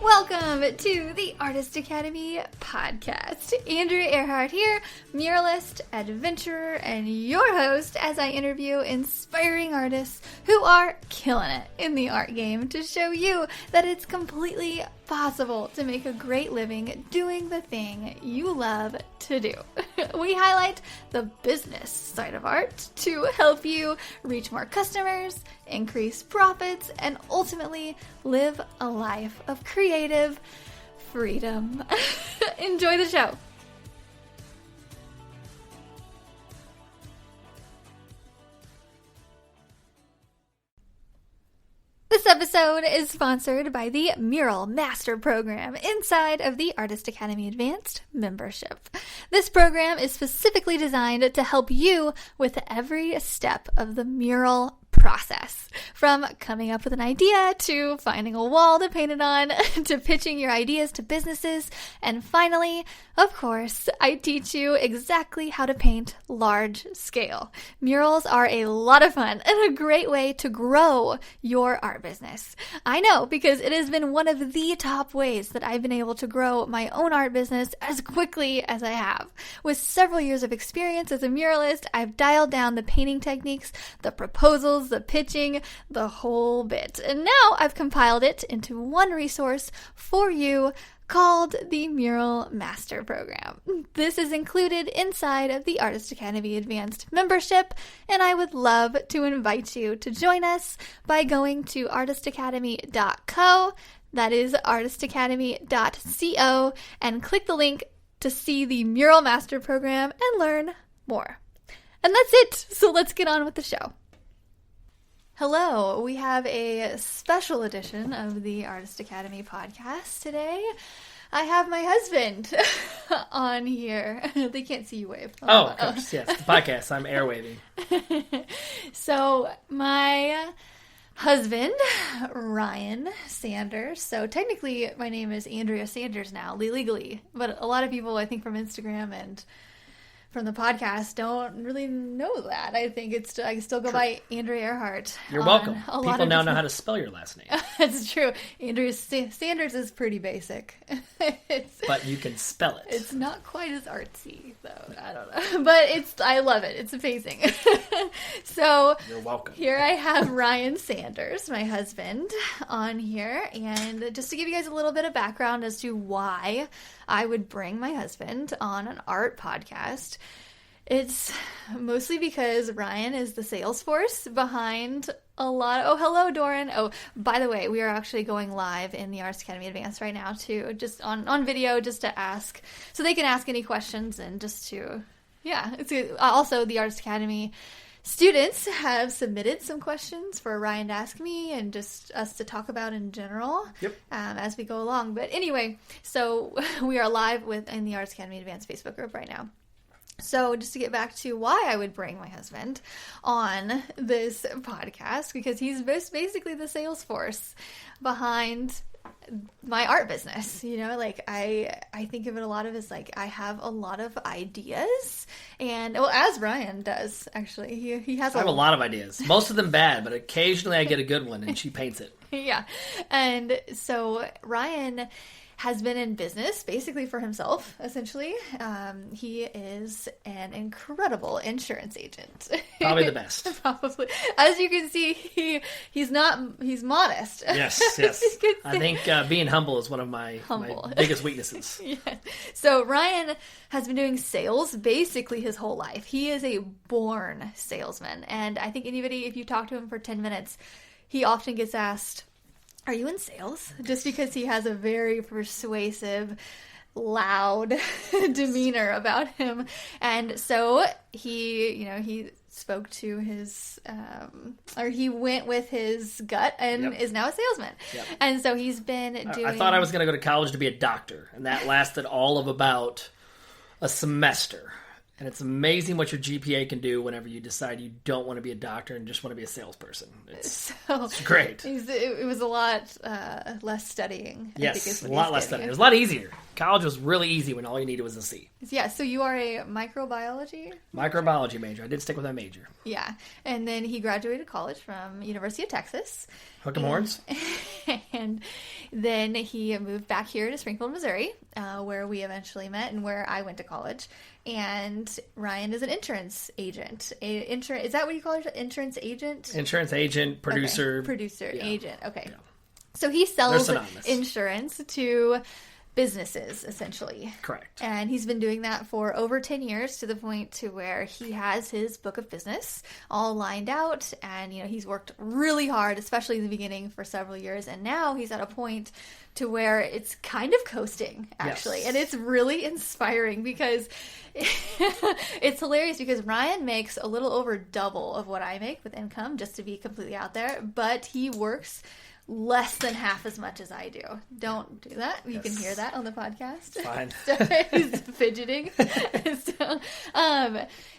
Welcome to the Artist Academy podcast. Andrea Earhart here, muralist, adventurer, and your host as I interview inspiring artists who are killing it in the art game to show you that it's completely possible to make a great living doing the thing you love to do. We highlight the business side of art to help you reach more customers, increase profits, and ultimately live a life of creative freedom. Enjoy the show. This episode is sponsored by the Mural Master Program inside of the Artist Academy Advanced membership. This program is specifically designed to help you with every step of the mural process, from coming up with an idea to finding a wall to paint it on to pitching your ideas to businesses, and finally, of course, I teach you exactly how to paint large scale. Murals are a lot of fun and a great way to grow your art business. I know, because it has been one of the top ways that I've been able to grow my own art business as quickly as I have. With several years of experience as a muralist, I've dialed down the painting techniques, the proposals, the pitching, the whole bit. And now I've compiled it into one resource for you called the Mural Master Program. This is included inside of the Artist Academy Advanced membership, and I would love to invite you to join us by going to artistacademy.co, that is artistacademy.co, and click the link to see the Mural Master Program and learn more. And that's it, so let's get on with the show. Hello, we have a special edition of the Artist Academy podcast today. I have my husband on here. They can't see you wave. Oh, of course, yes. The podcast. I'm air waving. So, my husband, Ryan Sanders. So, technically, my name is Andrea Sanders now, legally. But a lot of people, I think, from Instagram and from the podcast don't really know that. I think I still go by Andrea Earhart. You're welcome. People now know how to spell your last name. That's true. Andrea Sanders is pretty basic. But you can spell it. It's not quite as artsy, though. I don't know. But I love it. It's amazing. So you're welcome. Here I have Ryan Sanders, my husband, on here. And just to give you guys a little bit of background as to why I would bring my husband on an art podcast, it's mostly because Ryan is the sales force behind a lot. Oh, hello, Doran. Oh, by the way, we are actually going live in the Artist Academy Advanced right now too, just on video, just to ask, so they can ask any questions and just to, yeah. It's also the Artist Academy students have submitted some questions for Ryan to ask me and just us to talk about in general. Yep. As we go along. But anyway, so we are live in the Artist Academy Advanced Facebook group right now. So just to get back to why I would bring my husband on this podcast, because he's basically the sales force behind my art business. You know, like I think of it a lot of as like I have a lot of ideas, and well, as Ryan does actually, he has. I have a lot of ideas, most of them bad, but occasionally I get a good one, and she paints it. Yeah, and so Ryan has been in business basically for himself, essentially. He is an incredible insurance agent. Probably the best. Probably. As you can see, he's modest. Yes. I think being humble is one of my biggest weaknesses. Yeah. So Ryan has been doing sales basically his whole life. He is a born salesman. And I think anybody, if you talk to him for 10 minutes, he often gets asked, "Are you in sales?" Just because he has a very persuasive, loud demeanor about him. And so he spoke to his, or he went with his gut and is now a salesman. Yep. And so he's been doing... I thought I was going to go to college to be a doctor, and that lasted all of about a semester. And it's amazing what your GPA can do whenever you decide you don't want to be a doctor and just want to be a salesperson. It's great. It was a lot less studying. Yes, a lot less studying. It was a lot easier. College was really easy when all you needed was a C. Yeah, so you are a microbiology? Microbiology major. I did stick with that major. Yeah. And then he graduated college from University of Texas. Hook 'em horns. And then he moved back here to Springfield, Missouri, where we eventually met and where I went to college. And Ryan is an insurance agent. Is that what you call it? Insurance agent? Insurance agent, producer. Okay. Producer, yeah. agent. Okay. Yeah. So he sells They're synonymous. insurance to businesses, essentially. Correct. And he's been doing that for over 10 years, to the point to where he has his book of business all lined out. And, he's worked really hard, especially in the beginning, for several years. And now he's at a point to where it's kind of coasting, actually. Yes. And it's really inspiring because it's hilarious, because Ryan makes a little over double of what I make with income, just to be completely out there. But he works less than half as much as I do. Don't do that. You can hear that on the podcast. Fine. He's fidgeting.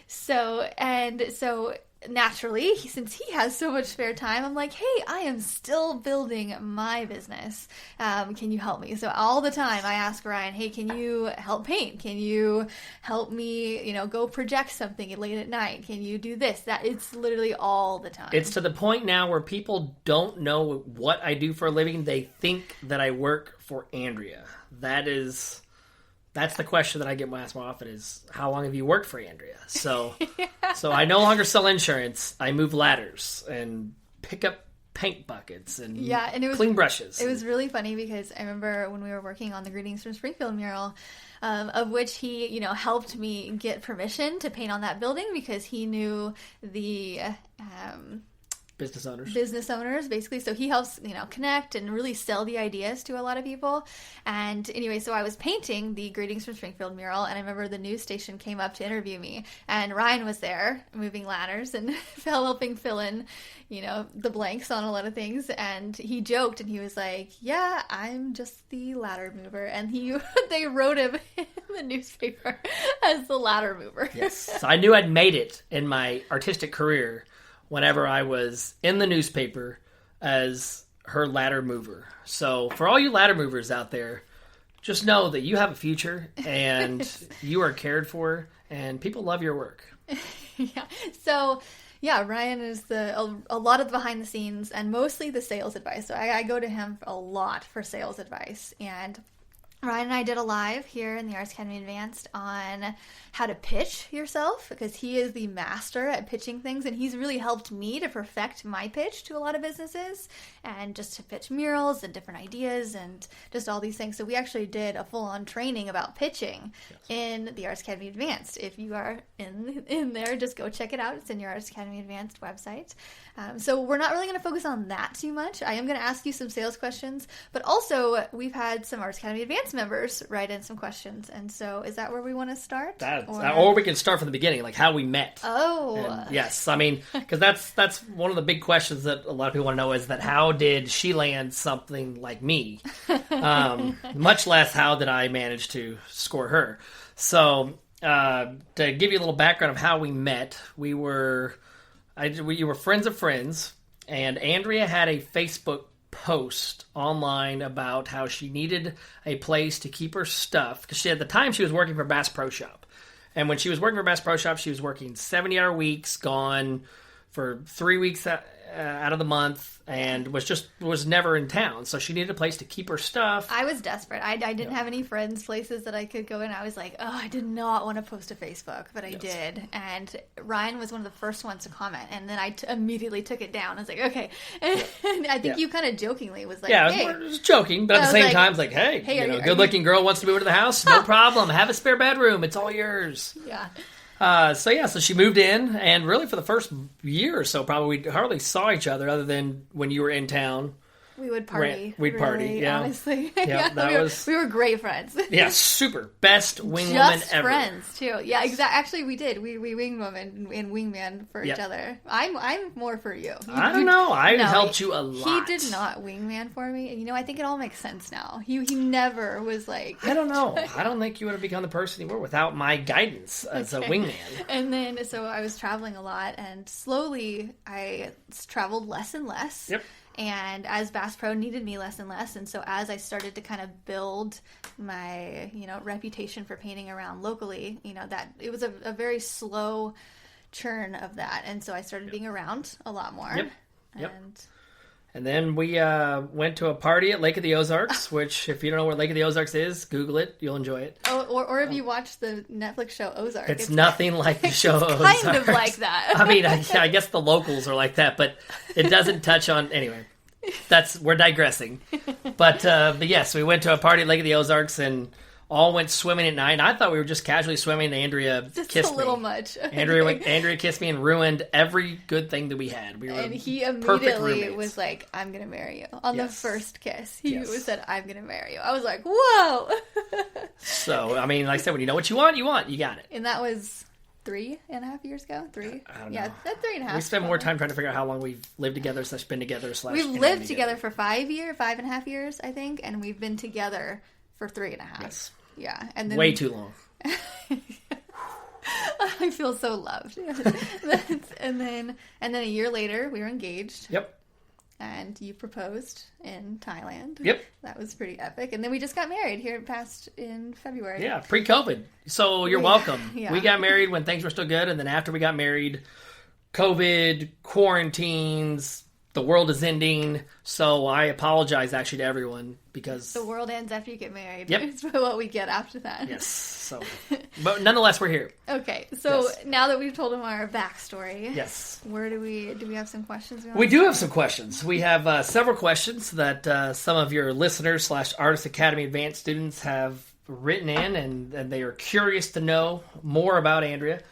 So naturally, since he has so much spare time, I'm like, hey, I am still building my business. Can you help me? So all the time I ask Ryan, hey, can you help paint? Can you help me, go project something late at night? Can you do this? That it's literally all the time. It's to the point now where people don't know what I do for a living. They think that I work for Andrea. That's the question that I get asked more often is, how long have you worked for Andrea? So, so I no longer sell insurance. I move ladders and pick up paint buckets and clean brushes. It was really funny because I remember when we were working on the Greetings from Springfield mural, of which he, helped me get permission to paint on that building because he knew the business owners, basically. So he helps, connect and really sell the ideas to a lot of people. And anyway, so I was painting the Greetings from Springfield mural, and I remember the news station came up to interview me, and Ryan was there moving ladders and helping fill in, the blanks on a lot of things. And he joked, and he was like, yeah, I'm just the ladder mover. And they wrote him in the newspaper as the ladder mover. Yes. So I knew I'd made it in my artistic career whenever I was in the newspaper as her ladder mover. So for all you ladder movers out there, just know that you have a future and you are cared for and people love your work. Yeah. So, Ryan is a lot of the behind the scenes and mostly the sales advice. So I go to him a lot for sales advice. And Ryan and I did a live here in the Arts Academy Advanced on how to pitch yourself, because he is the master at pitching things, and he's really helped me to perfect my pitch to a lot of businesses and just to pitch murals and different ideas and just all these things. So we actually did a full-on training about pitching in the Arts Academy Advanced. If you are in there, just go check it out. It's in your Arts Academy Advanced website. So we're not really going to focus on that too much. I am going to ask you some sales questions, but also we've had some Arts Academy Advanced members write in some questions. And so is that where we want to start? Or we can start from the beginning, like how we met. Oh. And yes, I mean, because that's one of the big questions that a lot of people want to know is that how did she land something like me? Much less how did I manage to score her? So to give you a little background of how we met, we were friends of friends, and Andrea had a Facebook post online about how she needed a place to keep her stuff, because at the time she was working for Bass Pro Shop. And when she was working for Bass Pro Shop, she was working 70-hour weeks, gone for 3 weeks out of the month, and was never in town. So she needed a place to keep her stuff. I was desperate. I didn't have any friends, places that I could go in. I was like, I did not want to post to Facebook, but I did. And Ryan was one of the first ones to comment, and then I immediately took it down. I was like, okay. And I think you kind of jokingly was like, hey. I was joking, but at the same time, it's like, hey, good-looking girl wants to move into the house? No problem. Have a spare bedroom. It's all yours. Yeah. So she moved in, and really for the first year or so, probably we hardly saw each other other than when you were in town. We would party. We'd party, yeah. Honestly. Yeah, we were great friends. Yeah, super. Best wingwoman Just ever. friends, too. Yeah, exactly. Actually, we did. We wingwoman and wingman for each other. I'm more for you. I don't know. I helped you a lot. He did not wingman for me. And, I think it all makes sense now. He never was like... I don't know. I don't think you would have become the person you were without my guidance as a wingman. And then, so I was traveling a lot, and slowly I traveled less and less. Yep. And as Bass Pro needed me less and less, and so as I started to kind of build my, reputation for painting around locally, that it was a very slow churn of that. And so I started being around a lot more. Yep. And then we went to a party at Lake of the Ozarks, which, if you don't know where Lake of the Ozarks is, Google it. You'll enjoy it. Oh, or if you watch the Netflix show Ozark. It's nothing like the show Ozark. Kind of like that. I mean, I guess the locals are like that, but it doesn't touch on... Anyway, we're digressing. But yes, we went to a party at Lake of the Ozarks and all went swimming at night. And I thought we were just casually swimming, and Andrea just kissed me. Just a little much. Andrea kissed me and ruined every good thing that we had. And he immediately was like, I'm going to marry you. On the first kiss, he said, I'm going to marry you. I was like, whoa! So, I mean, like I said, when you know what you want, you got it. And that was 3.5 years ago? 3? I don't know. Yeah, that's 3.5. We spent more time trying to figure out how long we've lived together / been together / We've lived together for 5.5 years, I think, and we've been together for 3.5. Yes. Yeah, and then way too long. I feel so loved. and then a year later, we were engaged. Yep. And you proposed in Thailand. Yep. That was pretty epic. And then we just got married here in February. Yeah, pre-COVID. So you're welcome. Yeah. We got married when things were still good, and then after we got married, COVID, quarantines, the world is ending. So I apologize actually to everyone because the world ends after you get married. Yep. It's what we get after that. Yes. So, but nonetheless, we're here. Okay. So now that we've told them our backstory, yes. Where do we have some questions? We do have some questions. We have several questions that some of your listeners / Artist Academy Advanced students have written in, and they are curious to know more about Andrea.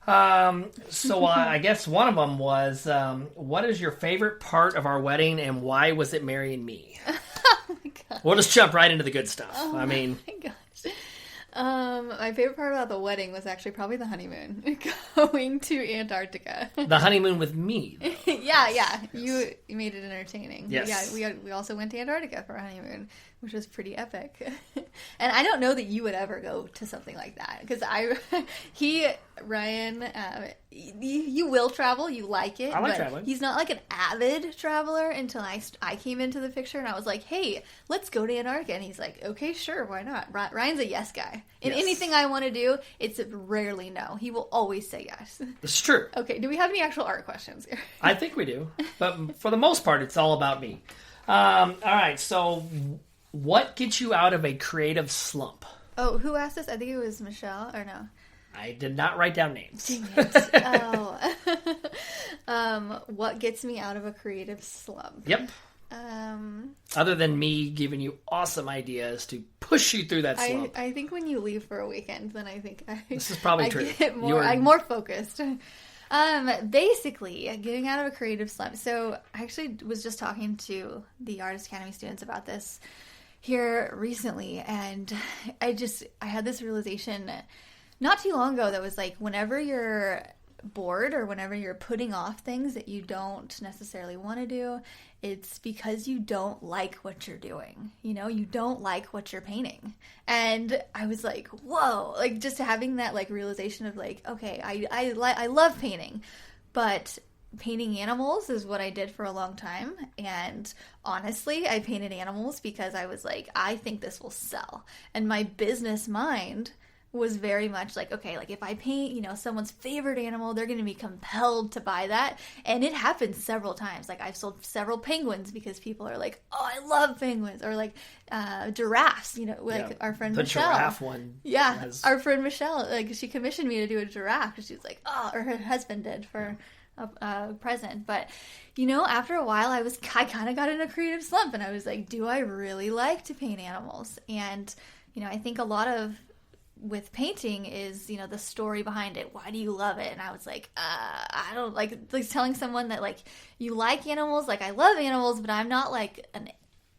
So I guess one of them was, what is your favorite part of our wedding and why was it marrying me? Oh my God. We'll just jump right into the good stuff. Oh my gosh. My favorite part about the wedding was actually probably the honeymoon, going to Antarctica. The honeymoon with me, though. Yeah. Yes. You made it entertaining. Yes. Yeah, we also went to Antarctica for a honeymoon, which was pretty epic. And I don't know that you would ever go to something like that because Ryan, you will travel. You like it. I like but traveling. He's not like an avid traveler until I came into the picture and I was like, hey, let's go to Antarctica. And he's like, okay, sure, why not? Ryan's a yes guy. In anything I want to do, it's rarely no. He will always say yes. It's true. Okay, do we have any actual art questions here? I think we do. But for the most part, it's all about me. All right, so what gets you out of a creative slump? Oh, who asked this? I think it was Michelle, or no? I did not write down names. Dang it. Oh. What gets me out of a creative slump? Yep. Other than me giving you awesome ideas to push you through that slump. I think when you leave for a weekend, then I think this is probably true. I'm more focused. Basically, getting out of a creative slump. So I actually was just talking to the Artist Academy students about this here recently, and I had this realization not too long ago that was like, whenever you're bored or whenever you're putting off things that you don't necessarily want to do, it's because you don't like what you're doing. You don't like what you're painting. And I was like, whoa, like just having that like realization of like, okay, I love painting, but painting animals is what I did for a long time. And honestly, I painted animals because I was like, I think this will sell. And my business mind was very much like, okay, like if I paint, someone's favorite animal, they're going to be compelled to buy that. And it happened several times. Like I've sold several penguins because people are like, oh, I love penguins. Or like giraffes, our friend Michelle. The giraffe one. Yeah, our friend Michelle, like she commissioned me to do a giraffe. She was like, oh, or her husband did for a present. But, after a while I kind of got in a creative slump and I was like, do I really like to paint animals? And, I think a lot of with painting is, the story behind it. Why do you love it? And I was like, I don't like telling someone that like you like animals. Like I love animals, but I'm not like an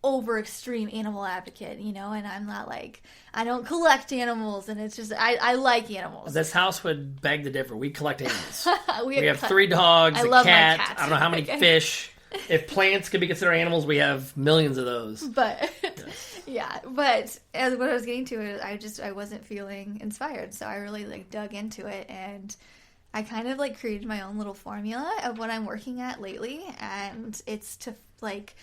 over extreme animal advocate, and I'm not like, I don't collect animals, and it's just, I like animals. This house would beg to differ. We collect animals. we have 3 dogs, a cat, I don't know how many fish. If plants could be considered animals, we have millions of those. But yeah, but as what I was getting to is I wasn't feeling inspired, so I really like dug into it, and I kind of like created my own little formula of what I'm working at lately, and it's to like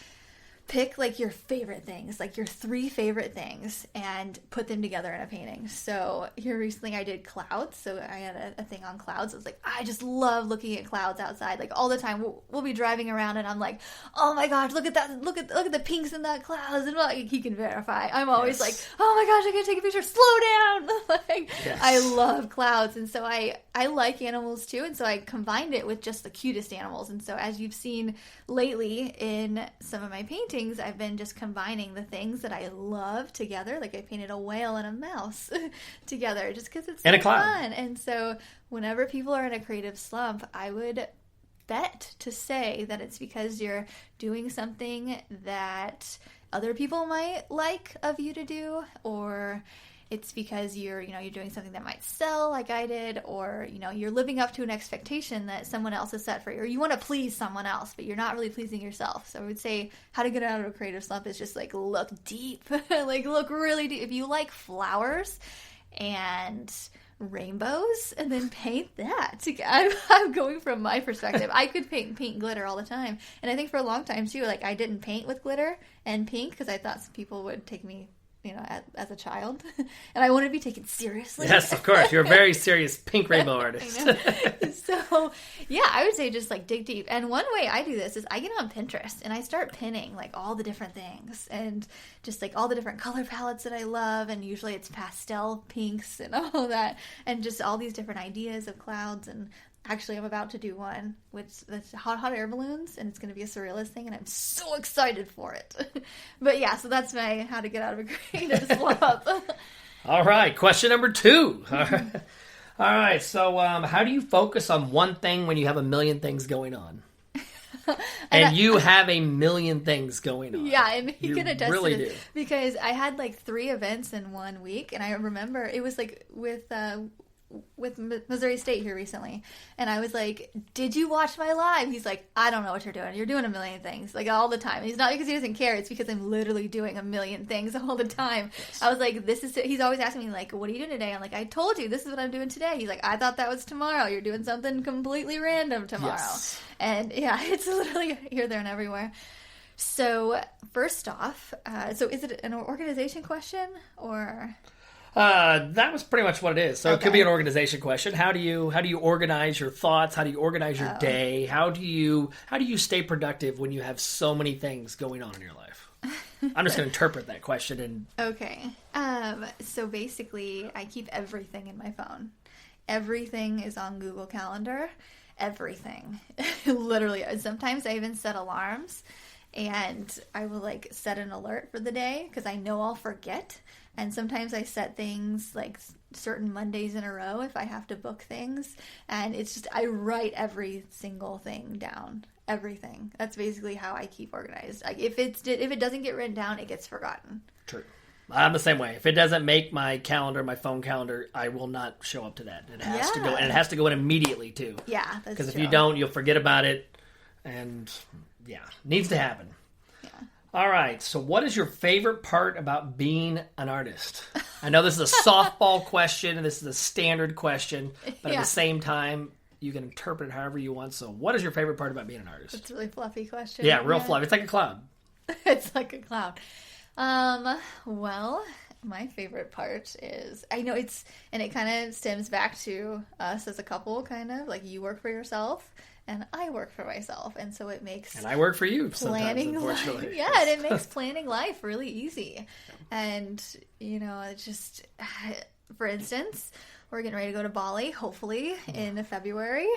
pick like your favorite things, like your 3 favorite things, and put them together in a painting. So here recently I did clouds. So I had a thing on clouds. I was like, I just love looking at clouds outside. Like all the time we'll be driving around and I'm like, oh my gosh, look at that. Look at the pinks in that clouds. And like, he can verify. I'm always like, oh my gosh, I gotta take a picture. Slow down. Like, I love clouds. And so I like animals too. And so I combined it with just the cutest animals. And so as you've seen lately in some of my paintings, I've been just combining the things that I love together. Like I painted a whale and a mouse together just because it's so fun. And so whenever people are in a creative slump, I would bet to say that it's because you're doing something that other people might like of you to do, or it's because you're doing something that might sell like I did, or, you're living up to an expectation that someone else has set for you, or you want to please someone else, but you're not really pleasing yourself. So I would say how to get out of a creative slump is just like look deep, like look really deep. If you like flowers and rainbows, and then paint that. I'm going from my perspective. I could paint glitter all the time. And I think for a long time too, like I didn't paint with glitter and pink because I thought some people would take me as a child, and I want to be taken seriously. Yes, of course. You're a very serious pink rainbow artist. So, yeah, I would say just like dig deep. And one way I do this is I get on Pinterest and I start pinning like all the different things and just like all the different color palettes that I love. And usually it's pastel pinks and all that, and just all these different ideas of clouds. And actually, I'm about to do one with hot air balloons, and it's going to be a surrealist thing, and I'm so excited for it. But yeah, so that's my how to get out of a creative slump. All right, question number 2. All right, so how do you focus on one thing when you have a million things going on? And you have a million things going on. Yeah, and you can attest really to this. Because I had like 3 events in 1 week, and I remember it was like with Missouri State here recently, and I was like, did you watch my live? He's like, I don't know what you're doing. You're doing a million things, like all the time. And it's not because he doesn't care, it's because I'm literally doing a million things all the time. Yes. I was like, he's always asking me like, what are you doing today? I'm like, I told you, this is what I'm doing today. He's like, I thought that was tomorrow. You're doing something completely random tomorrow. Yes. And yeah, it's literally here, there, and everywhere. So first off, so is it an organization question or... That was pretty much what it is. So okay. It could be an organization question. How do you organize your thoughts? How do you organize your day? How do you stay productive when you have so many things going on in your life? I'm just going to interpret that question and okay. So basically, I keep everything in my phone. Everything is on Google Calendar. Everything, literally. Sometimes I even set alarms, and I will like set an alert for the day because I know I'll forget. And sometimes I set things like certain Mondays in a row if I have to book things. And it's just, I write every single thing down. Everything. That's basically how I keep organized. Like if it doesn't get written down, it gets forgotten. True. I'm the same way. If it doesn't make my calendar, my phone calendar, I will not show up to that. It has to go, and it has to go in immediately too. Yeah, that's true. Because if you don't, you'll forget about it. And yeah, needs to happen. All right, so what is your favorite part about being an artist? I know this is a softball question, and this is a standard question, but at the same time, you can interpret it however you want. So what is your favorite part about being an artist? It's a really fluffy question. Yeah, real fluffy. It's like a cloud. It's like a cloud. Well, my favorite part is, I know it kind of stems back to us as a couple, kind of, like you work for yourself. And I work for myself, and so it makes... And I work for you planning sometimes, unfortunately. Life, yeah, and it makes planning life really easy. And, it's just... For instance, we're getting ready to go to Bali, hopefully, in February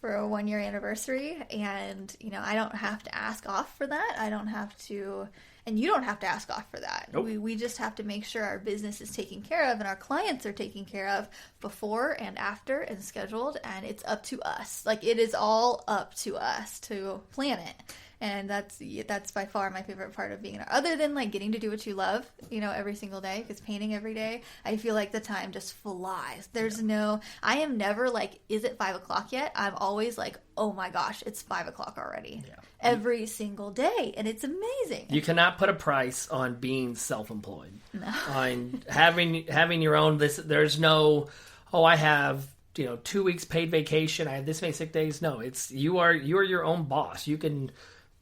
for a 1-year anniversary. And, I don't have to ask off for that. I don't have to... And you don't have to ask off for that. Nope. We just have to make sure our business is taken care of and our clients are taken care of before and after and scheduled. And it's up to us. Like, it is all up to us to plan it. And that's by far my favorite part of being an artist. Other than, like, getting to do what you love, every single day. Because painting every day, I feel like the time just flies. I am never like, is it 5 o'clock yet? I'm always like, oh my gosh, it's 5 o'clock already. Yeah. Every single day. And it's amazing. You cannot put a price on being self-employed. No. On having your own, there's no, I have 2 weeks paid vacation. I have this many sick days. No, you are your own boss.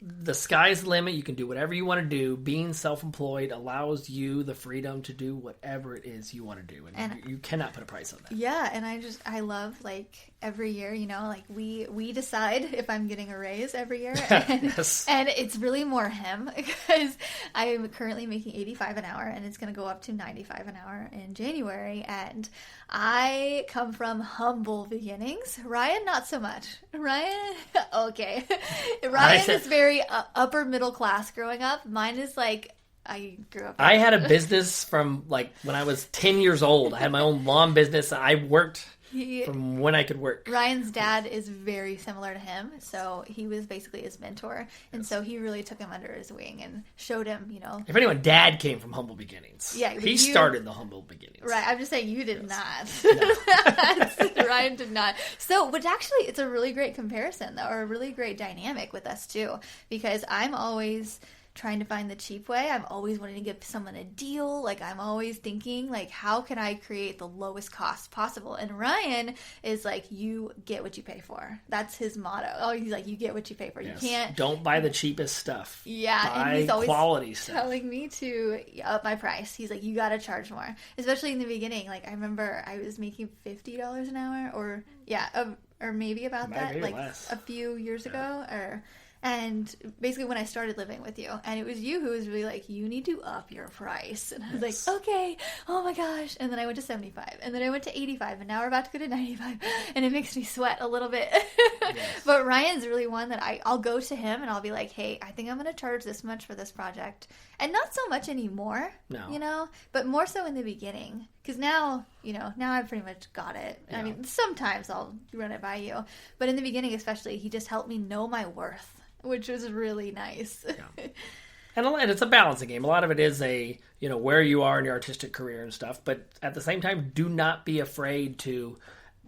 The sky's the limit. You can do whatever you want to do. Being self-employed allows you the freedom to do whatever it is you want to do. And you cannot put a price on that. Yeah. And I love every year, we decide if I'm getting a raise every year. And, Yes. and it's really more him because I'm currently making $85 an hour and it's going to go up to $95 an hour in January. And I come from humble beginnings. Ryan, not so much. Ryan, okay. Ryan is very upper middle class growing up. Mine is I grew up. I had a business from when I was 10 years old. I had my own lawn business. I worked from when I could work. Ryan's dad is very similar to him, so he was basically his mentor, and so he really took him under his wing and showed him, If anyone, Dad came from humble beginnings. Yeah, he started the humble beginnings. Right, I'm just saying you did not. No. Ryan did not. So, which actually, it's a really great comparison, though, or a really great dynamic with us, too, because I'm always trying to find the cheap way. I'm always wanting to give someone a deal. I'm always thinking, how can I create the lowest cost possible? And Ryan is you get what you pay for. That's his motto. Oh, he's you get what you pay for. Yes. You can't. Don't buy the cheapest stuff. Yeah. Buy and he's always quality stuff. telling me to up my price. He's you got to charge more. Especially in the beginning. I remember I was making $50 an hour or maybe about that. Less. A few years ago and basically when I started living with you, and it was you who was really you need to up your price. And I was okay, oh my gosh. And then I went to 75, and then I went to 85, and now we're about to go to 95, and it makes me sweat a little bit. Yes. But Ryan's really one that I'll go to him and I'll be hey, I think I'm going to charge this much for this project. And not so much anymore, but more so in the beginning. Because now I've pretty much got it. Yeah. I mean, sometimes I'll run it by you. But in the beginning especially, he just helped me know my worth, which was really nice. Yeah. And it's a balancing game. A lot of it is where you are in your artistic career and stuff. But at the same time, do not be afraid to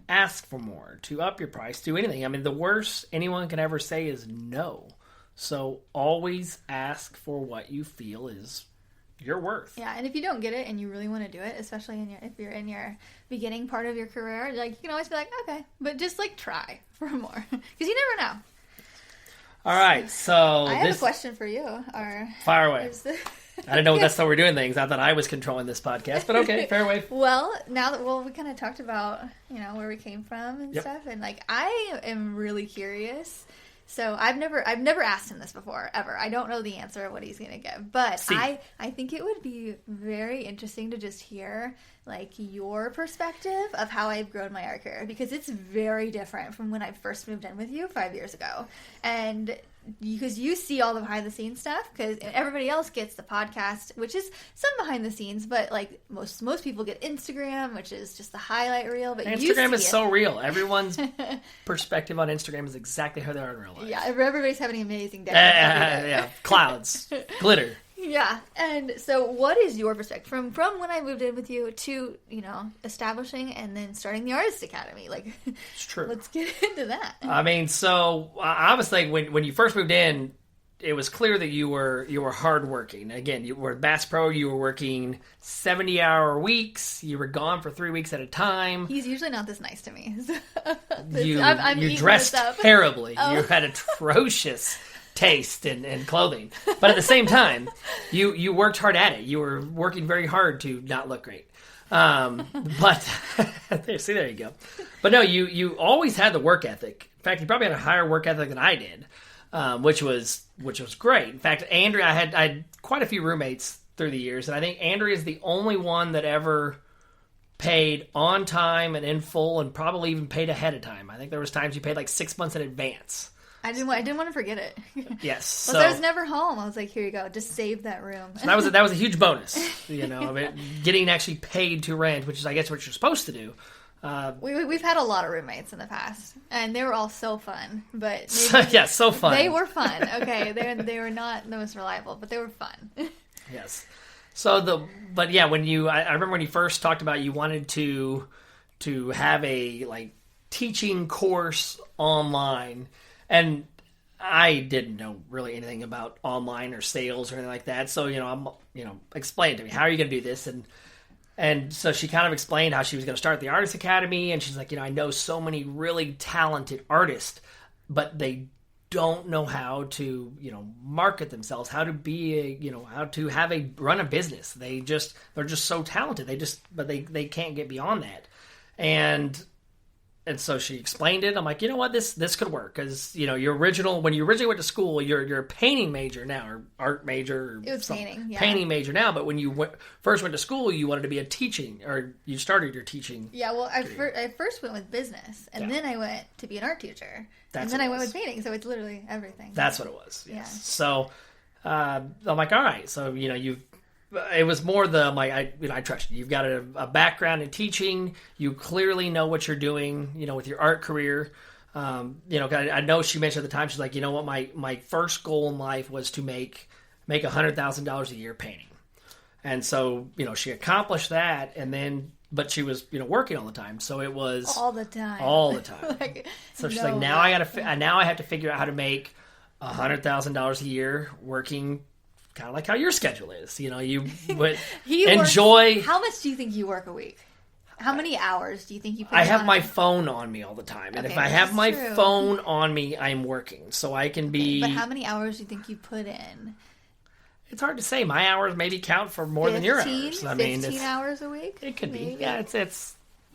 ask for more, to up your price, do anything. I mean, the worst anyone can ever say is no. So always ask for what you feel is your worth. Yeah, and if you don't get it and you really want to do it, especially if you're in your beginning part of your career, you can always be okay, but just try for more because you never know. All right, so I have a question for you. Fire away. I didn't know that's how we're doing things. I thought I was controlling this podcast, but okay, fair away. Well, now that we kind of talked about where we came from and stuff, and I am really curious. So I've never asked him this before ever. I don't know the answer of what he's gonna give, but I think it would be very interesting to just hear your perspective of how I've grown my art career, because it's very different from when I first moved in with you 5 years ago, and because you see all the behind the scenes stuff, because everybody else gets the podcast, which is some behind the scenes, but most people get Instagram, which is just the highlight reel. But Instagram is so real. Everyone's perspective on Instagram is exactly how they are in real life. Yeah, everybody's having an amazing day. Yeah, clouds, glitter. Yeah, and so what is your perspective from when I moved in with you to establishing and then starting the Artist Academy? It's true. Let's get into that. I mean, so obviously when you first moved in, it was clear that you were hardworking. Again, you were Bass Pro. You were working 70-hour weeks. You were gone for 3 weeks at a time. He's usually not this nice to me. You dressed terribly. Oh. You had atrocious taste and clothing, but at the same time you worked hard at it. You were working very hard to not look great, but there you go. But no, you always had the work ethic. In fact, you probably had a higher work ethic than I did, which was great. In fact, Andrea, I had quite a few roommates through the years, and I think Andrea is the only one that ever paid on time and in full, and probably even paid ahead of time. I think there was times you paid 6 months in advance. I didn't want to forget it. Yes. So I was never home. I was here you go. Just save that room. So that was a huge bonus. Getting actually paid to rent, which is I guess what you're supposed to do. We've had a lot of roommates in the past, and they were all so fun. But so fun. They were fun. Okay, they were not the most reliable, but they were fun. Yes. So I remember when you first talked about you wanted to have a teaching course online. And I didn't know really anything about online or sales or anything like that. So, explain to me, how are you going to do this? And And so she kind of explained how she was going to start the Artist Academy, and she's like, I know so many really talented artists, but they don't know how to, market themselves, how to be how to run a business. They're just so talented. But they can't get beyond that. And so she explained it. I'm like, you know what, this could work, because when you originally went to school, you're a painting major now, or art major. Or it was painting, yeah. Painting major now, but when you first went to school, you wanted to be a teaching, or you started your teaching. Yeah, well, I first went with business, and then I went to be an art teacher, and then I went with painting. So it's literally everything. That's what it was. Yes. Yeah. So I'm like, all right. So it was more I trust you. You've got a background in teaching. You clearly know what you're doing, with your art career. I know she mentioned at the time, she's like, you know what, my first goal in life was to make $100,000 a year painting. And so, she accomplished that, but she was, working all the time. So it was all the time. So she's like, now I have to figure out how to make $100,000 a year working kind of like how your schedule is. You would enjoy. How much do you think you work a week? How many hours do you think you put I have my phone on me all the time. And if I have my phone on me, I'm working. So I can be... But how many hours do you think you put in? It's hard to say. My hours maybe count for more than your hours. 15 hours a week? It could maybe. be. Yeah,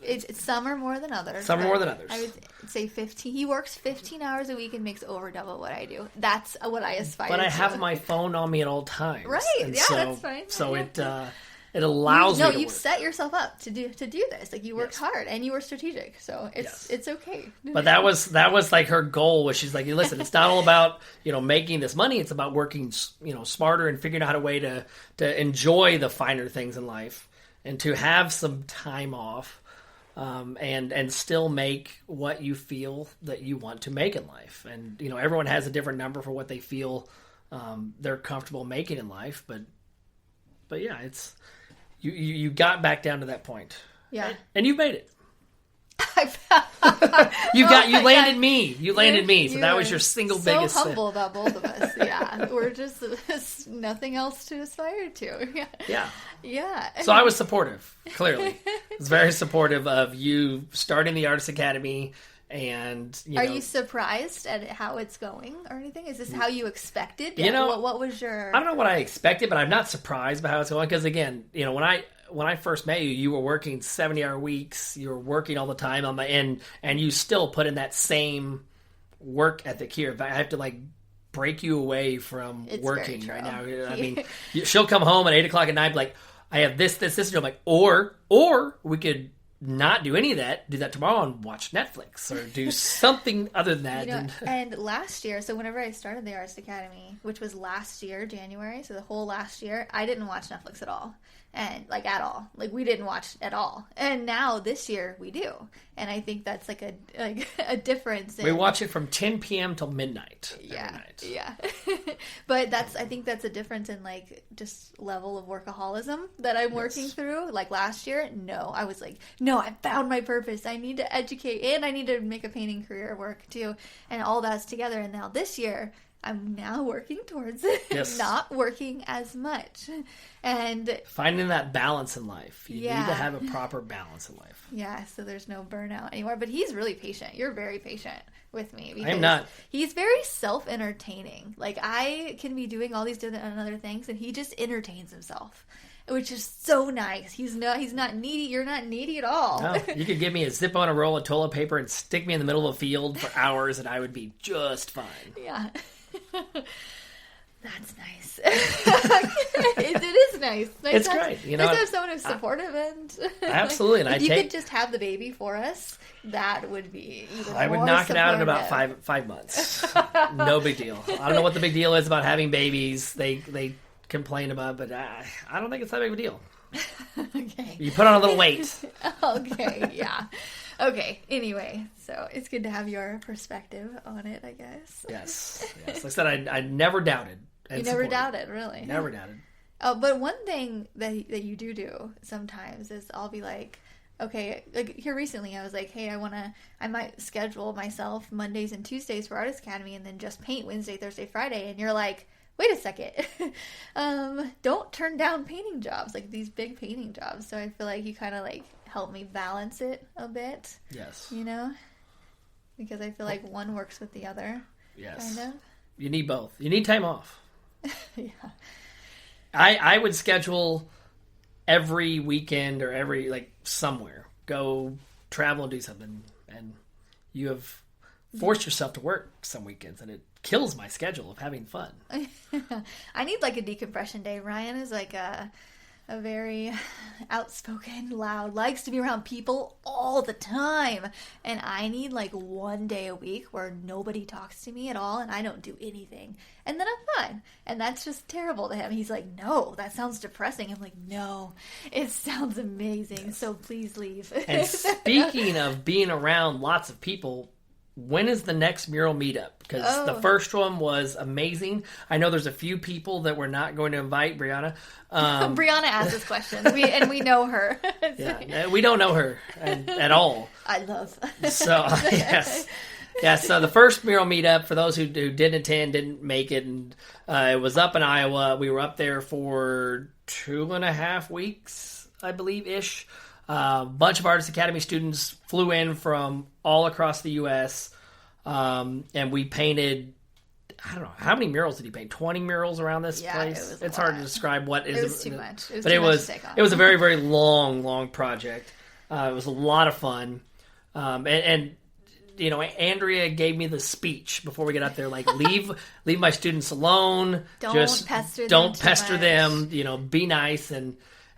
it's some are more than others. Some are more than others. I would say 15. He works 15 hours a week and makes over double what I do. That's what I aspire to. But I have my phone on me at all times. Right. And yeah, so, that's fine. So it allows me to you've work. set yourself up to do this. Like, you worked hard and you were strategic. So it's okay. But that was like her goal, was she's like, listen, it's not all about, making this money. It's about working, smarter and figuring out a way to enjoy the finer things in life, and to have some time off. And still make what you feel that you want to make in life. And, everyone has a different number for what they feel they're comfortable making in life. But yeah, it's you got back down to that point. Yeah. And you made it. You landed me. You landed me. So that was your single biggest. So humble about both of us. Yeah, we're just nothing else to aspire to. Yeah. So I was supportive. Clearly, I was very supportive of you starting the Artist Academy. And are you surprised at how it's going or anything? Is this how you expected? What was your? I don't know what I expected, but I'm not surprised by how it's going, because again, when I first met you, you were working 70-hour weeks. You were working all the time on and you still put in that same work ethic here. But I have to break you away from working right now. I mean, she'll come home at 8:00 at night, like, I have this. And I'm like, or we could not do any of that, do that tomorrow and watch Netflix or do something other than that. And last year, so whenever I started the Artist Academy, which was last year, January, so the whole last year, I didn't watch Netflix at all. And at all. We didn't watch at all. And now this year we do. And I think that's a difference. We watch it from 10 p.m. till midnight. Yeah. Yeah. But I think that's a difference in just level of workaholism that I'm working through. Last year, no, I was no, I found my purpose. I need to educate, and I need to make a painting career work too. And all that's together. And now this year, I'm now working towards it, not working as much. And finding that balance in life. You need to have a proper balance in life. Yeah, so there's no burnout anymore. But he's really patient. You're very patient with me. I'm not. He's very self-entertaining. I can be doing all these different other things, and he just entertains himself, which is so nice. He's not needy. You're not needy at all. No, you could give me a zip on a roll of toilet paper and stick me in the middle of a field for hours, and I would be just fine. Yeah. That's nice. It is nice. It's great. Nice to have someone who's supportive and absolutely. And if you could just have the baby for us, that would be even I would knock it out in about five months. No big deal. I don't know what the big deal is about having babies. They complain about, but I don't think it's that big of a deal. Okay. You put on a little weight. Okay. Yeah. Okay, anyway, so it's good to have your perspective on it, I guess. Yes. Like I said, I never doubted. You never doubted, really? Never doubted. Oh, but one thing that you do sometimes is I'll be okay, here recently I was hey, I might schedule myself Mondays and Tuesdays for Artist Academy and then just paint Wednesday, Thursday, Friday, and you're wait a second. Don't turn down painting jobs, like these big painting jobs. So I feel like you kind of like helped me balance it a bit. Yes. You know? Because I feel like one works with the other. Yes. Kind of. You need both. You need time off. Yeah. I would schedule every weekend or every, like, somewhere. Go travel and do something. And you have forced yourself to work some weekends, and it kills my schedule of having fun. I need, like, a decompression day. Ryan is, like, a very outspoken, loud, likes to be around people all the time. And I need like one day a week where nobody talks to me at all and I don't do anything. And then I'm fine. And that's just terrible to him. He's like, no, that sounds depressing. I'm like, no, it sounds amazing. Yes. So please leave. And speaking of being around lots of people, when is the next mural meetup? Because the first one was amazing. I know there's a few people that we're not going to invite. Brianna. Brianna asked this question, and we know her. Yeah, we don't know her at all. I love. So, yes. Yeah, so the first mural meetup, for those who didn't attend, didn't make it, and it was up in Iowa. We were up there for 2.5 weeks, I believe-ish. A bunch of Artist Academy students flew in from all across the U.S., and we painted, I don't know, how many murals did he paint? 20 murals around this place? It's hard to describe what is. It was too much. It was a very, very long project. It was a lot of fun. And you know, Andrea gave me the speech before we get up there, like, leave my students alone. Don't pester them. You know, be nice.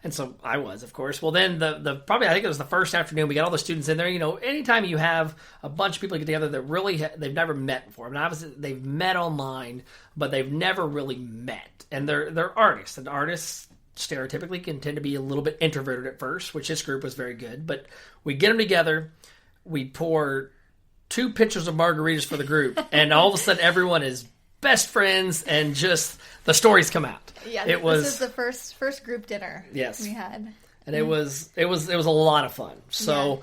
And so I was, of course. Well, then probably I think it was the first afternoon, we got all the students in there. You know, anytime you have a bunch of people get together that really they've never met before. I mean, obviously they've met online, but they've never really met. And they're artists, and artists stereotypically can tend to be a little bit introverted at first, which this group was very good. But we get them together, we pour 2 pitchers of margaritas for the group, and all of a sudden everyone is best friends, and just the stories come out. Yeah, this is the first group dinner we had. And it was a lot of fun. So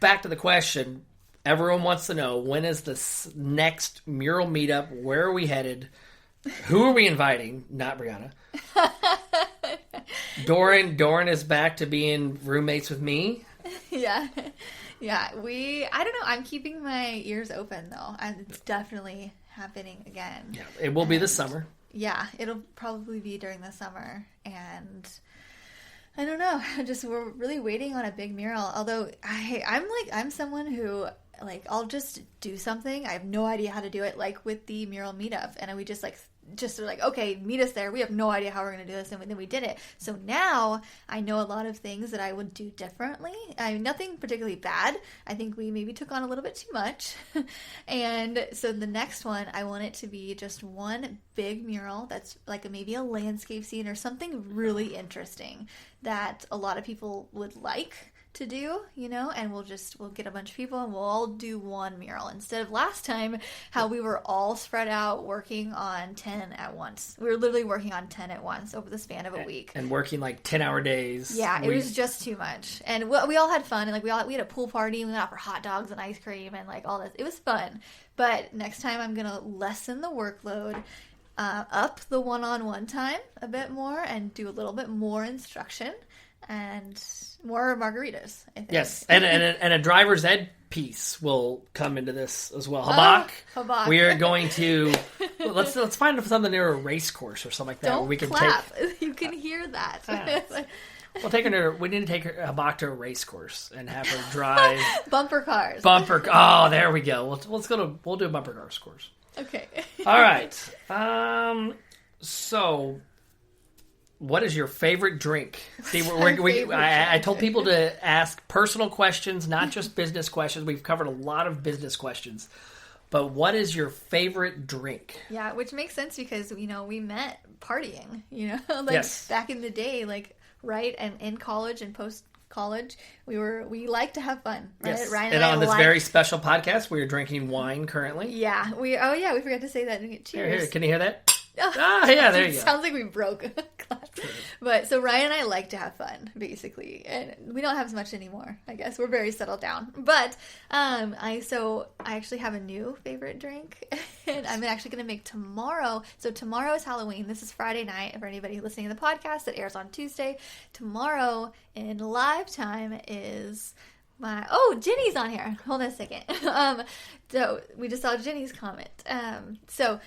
back to the question, everyone wants to know, when is this next mural meetup? Where are we headed? Who are we inviting? Not Brianna. Doran is back to being roommates with me. Yeah. Yeah, I don't know, I'm keeping my ears open though. It's definitely happening again. Yeah, it will be this summer. Yeah, it'll probably be during the summer, and I don't know. We're really waiting on a big mural. Although I'm someone who, like, I'll just do something. I have no idea how to do it. Like with the mural meetup, and we just like, okay, meet us there. We have no idea how we're going to do this, and then we did it. So now I know a lot of things that I would do differently. Nothing particularly bad. I think we maybe took on a little bit too much. And so the next one, I want it to be just one big mural that's like maybe a landscape scene or something really interesting that a lot of people would like to do, you know, and we'll get a bunch of people and we'll all do one mural instead of last time how we were all spread out working on 10 at once. We were literally working on 10 at once over the span of a week and working like 10-hour days. Yeah, it was just too much. And we all had fun, and like we had a pool party, and we went out for hot dogs and ice cream and like all this. It was fun. But next time I'm gonna lessen the workload, up the one-on-one time a bit more, and do a little bit more instruction and more margaritas, I think. Yes, and a driver's ed piece will come into this as well. Habak. We are going to let's find something near a race course or something like that. Don't where we can clap. You can hear that. We'll take her. We need to take Habak to a race course and have her drive bumper cars. Oh, there we go. We'll do a bumper cars course. Okay. All right. So, what is your favorite drink? See, I told people to ask personal questions, not just business questions. We've covered a lot of business questions. But what is your favorite drink? Yeah, which makes sense because, you know, we met partying, you know, like yes. Back in the day, like, right? And in college and post-college, we like to have fun, right? Yes. Ryan and on this very special podcast, we are drinking wine currently. Yeah. We forgot to say that. Cheers. Here, can you hear that? Oh, yeah, there you go. Sounds like we broke a glass. But so Ryan and I like to have fun, basically, and we don't have as much anymore. I guess we're very settled down. But I actually have a new favorite drink. And I'm actually going to make tomorrow. So tomorrow is Halloween. This is Friday night for anybody listening to the podcast that airs on Tuesday. Tomorrow in live time is Ginny's on here. Hold on a second. So we just saw Ginny's comment. So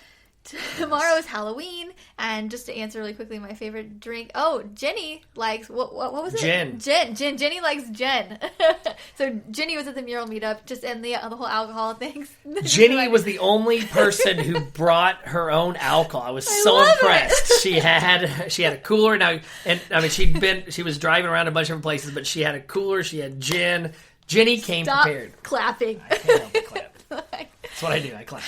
tomorrow is Halloween, and just to answer really quickly, my favorite drink. Oh, Jenny likes what was it? Gin. Jenny likes gin. So Jenny was at the mural meetup, just in the whole alcohol thing. Jenny was the only person who brought her own alcohol. I was so impressed. She had a cooler now, and I mean she was driving around a bunch of different places, but she had a cooler. She had gin. Jenny came prepared. Clapping. I can't help but clap. That's what I do. I clap.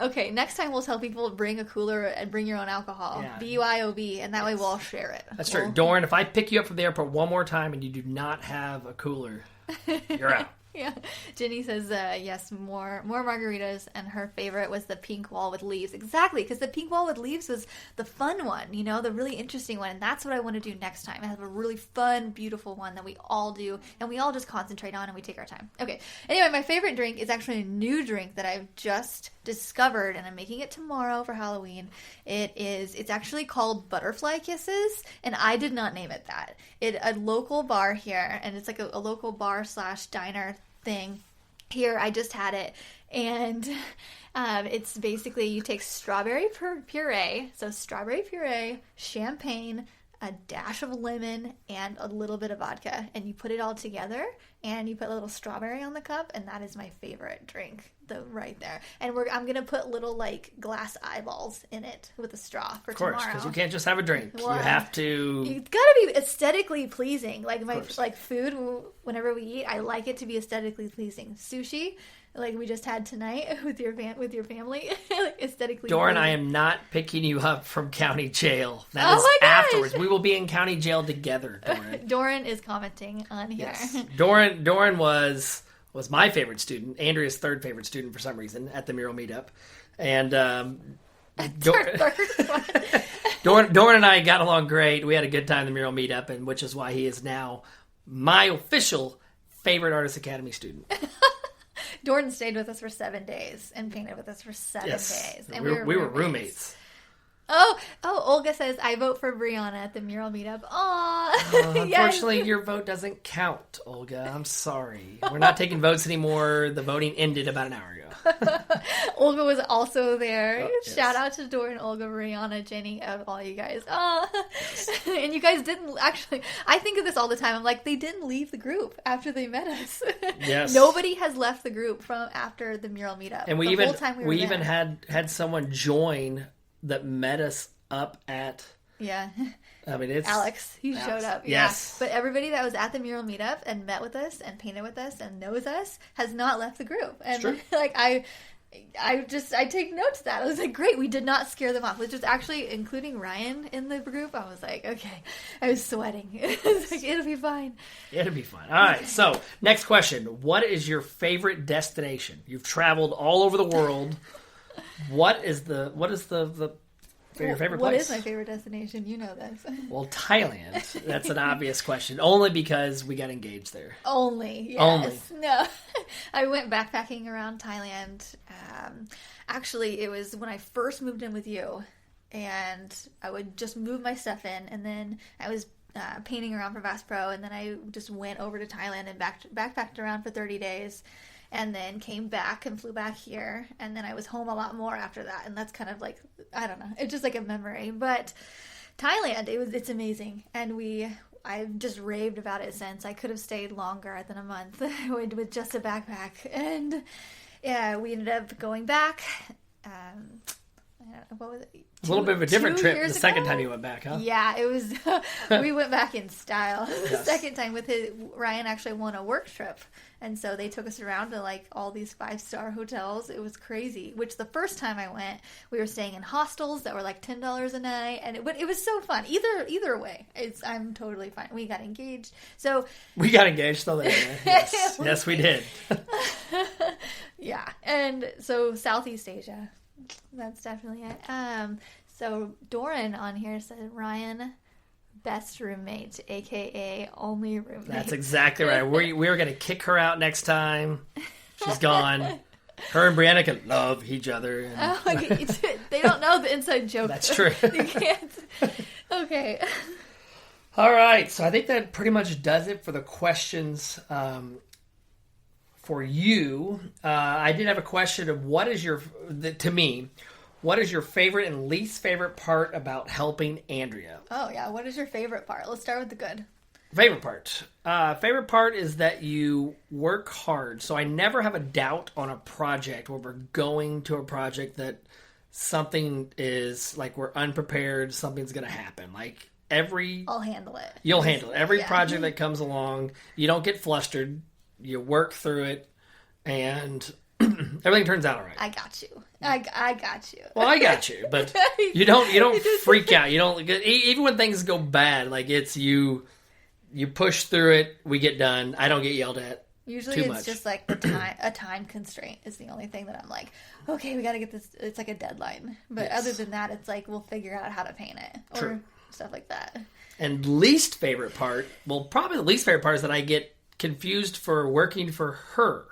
Okay, next time we'll tell people bring a cooler and bring your own alcohol. Yeah. BYOB, and that way we'll all share it. That's true. Doran, if I pick you up from the airport one more time and you do not have a cooler, you're out. Yeah. Jenny says, yes, more margaritas, and her favorite was the pink wall with leaves. Exactly, because the pink wall with leaves was the fun one, the really interesting one, and that's what I want to do next time. I have a really fun, beautiful one that we all do, and we all just concentrate on, and we take our time. Okay, anyway, my favorite drink is actually a new drink that I've just discovered, and I'm making it tomorrow for Halloween. It's actually called Butterfly Kisses, and I did not name it that. A local bar here, and it's like a local bar / diner thing here. I just had it, and it's basically you take strawberry puree, so strawberry puree, champagne, a dash of lemon, and a little bit of vodka, and you put it all together, and you put a little strawberry on the cup, and that is my favorite drink, right there. And I'm gonna put little glass eyeballs in it with a straw for tomorrow. Of course, because you can't just have a drink. Well, you have to. You gotta be aesthetically pleasing. Food. Whenever we eat, I like it to be aesthetically pleasing. Sushi, like we just had tonight with your family, aesthetically. Doran, pleasing. I am not picking you up from county jail. That is afterwards. We will be in county jail together, Doran. Doran is commenting on here. Yes. Doran was my favorite student, Andrea's third favorite student for some reason at the mural meetup, and Doran and I got along great. We had a good time at the mural meetup, and which is why he is now my official favorite Artist Academy student. Doran stayed with us for 7 days and painted with us for 7 days. And we were roommates. Oh, Olga says, I vote for Brianna at the mural meetup. Aww. Unfortunately, yes. Your vote doesn't count, Olga. I'm sorry. We're not taking votes anymore. The voting ended about an hour ago. Olga was also there. Oh, yes. Shout out to Doran, Olga, Brianna, Jenny, all you guys. Yes. And you guys didn't actually, I think of this all the time. I'm like, they didn't leave the group after they met us. Yes. Nobody has left the group from after the mural meetup. And we even had someone join that met us up at... Yeah. I mean, it's... Alex. He showed up. Yes. Yeah. But everybody that was at the mural meetup and met with us and painted with us and knows us has not left the group. And true. I take note to that. I was like, great, we did not scare them off. Which is actually, including Ryan in the group, I was like, okay. I was sweating. I was like, it'll be fine. It'll be fine. All right, so next question. What is your favorite destination? You've traveled all over the world. What is your favorite place? What is my favorite destination? You know this. Well, Thailand. That's an obvious question. Only because we got engaged there. Only. Yes. Only. No. I went backpacking around Thailand. Actually, it was when I first moved in with you. And I would just move my stuff in. And then I was painting around for Bass Pro. And then I just went over to Thailand and backpacked around for 30 days. And then came back and flew back here. And then I was home a lot more after that. And that's kind of like, I don't know. It's just like a memory. But Thailand, it's amazing. And I've just raved about it since. I could have stayed longer than a month with just a backpack. And yeah, we ended up going back. What was it? A little bit of a different trip the second time you went back, huh? Yeah, it was. We went back in style. Yes. The second time Ryan actually won a work trip. And so they took us around to all these 5-star hotels. It was crazy. Which the first time I went, we were staying in hostels that were $10 a night, and it was so fun. Either way, I'm totally fine. We got engaged. So we got engaged still there. Yes, yes, we did. Yeah, and so Southeast Asia, that's definitely it. So Doran on here said Ryan. Best roommate, aka only roommate. That's exactly right. We were going to kick her out next time. She's gone. Her and Brianna can love each other. And... Oh, they don't know the inside joke. That's true. You can't. Okay. All right. So I think that pretty much does it for the questions for you. I did have a question of what is your favorite and least favorite part about helping Andrea? Oh, yeah. What is your favorite part? Let's start with the good. Favorite part. Favorite part is that you work hard. So I never have a doubt on a project where we're going to a project that something is like we're unprepared, something's going to happen. Like I'll handle it. You'll handle it. Every project that comes along, you don't get flustered. You work through it and everything turns out all right. I got you. I got you. Well, I got you, but you don't freak out. You don't, even when things go bad, like it's you push through it, we get done. I don't get yelled at. Usually too it's much. Just like a time constraint is the only thing that I'm like, okay, we got to get this. It's like a deadline. But Yes. other than that, it's like we'll figure out how to paint it or True. stuff like that. And least favorite part, well, probably the least favorite part is that I get confused for working for her.